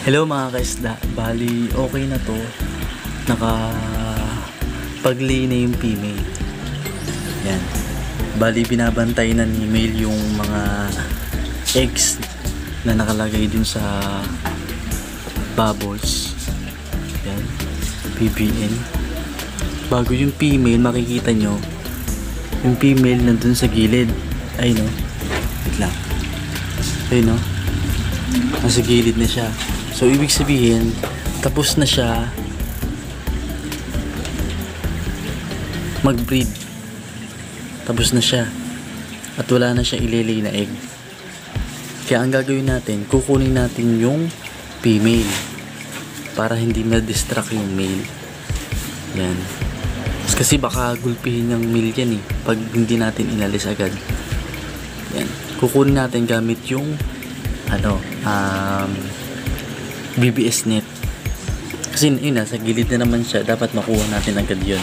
Hello mga kaisda, bali okay na to, pag-lay na yung female. Yan, bali binabantay na ni male yung mga eggs na nakalagay dun sa bubbles. Yan, PBN. Bago yung female, makikita nyo yung female nandun sa gilid. Ay no, wait lang. Ay no, nasa gilid na siya. So, ibig sabihin, tapos na siya mag-breed. Tapos na siya. At wala na siya ililay na egg. Kaya ang gagawin natin, kukunin natin yung female para hindi ma-distract yung male. Yan. Kasi baka gulpihin yung male yan eh, pag hindi natin inalis agad. Yan. Kukunin natin gamit yung BBS net. Kasi yun, nasa gilid na naman siya. Dapat makuha natin agad yun.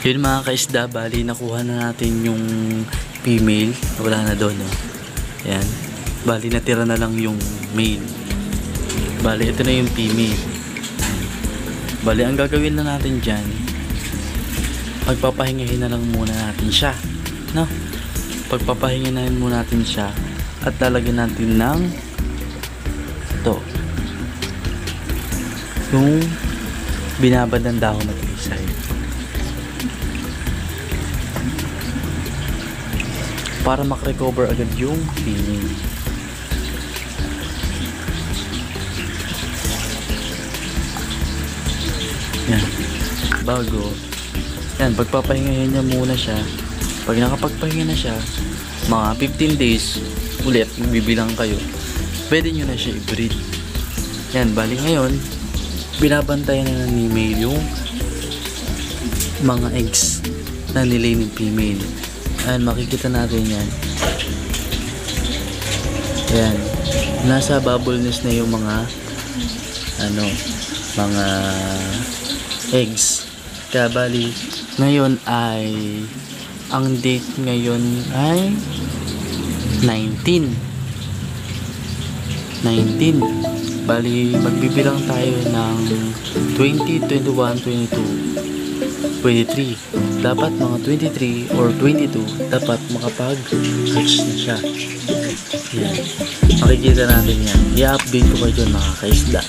Yun mga kaisda, bali nakuha na natin yung female. Wala na doon, no? Yan. Bali natira na lang yung male. Bali ito na yung female. Bali ang gagawin na natin dyan, pagpapahingahin na lang muna natin siya, no? Pagpapahingahin muna natin siya at lalagyan natin ng ito, yung binabad ng dahon na tulisay para makrecover agad yung female. Yan, bago yan, pagpapahingahin niya muna siya. Pag nakapagpahinga na siya, mga 15 days ulit, bibilang kayo, pwede nyo na siya i-breed. Yan, bali ngayon binabantayan na ni male yung mga eggs na nilay ng female. Ayan, makikita natin yan. Ayan, nasa bubble nest na yung mga mga eggs. Kaya bali ngayon ay ang date ngayon ay 19. Bali magbibilang tayo ng 20, 21, 22, 23. Dapat mga 23 or 22 dapat makapag-hatch na siya. Yan, makikita natin yan. I-update ko kayo dyan mga kaisda.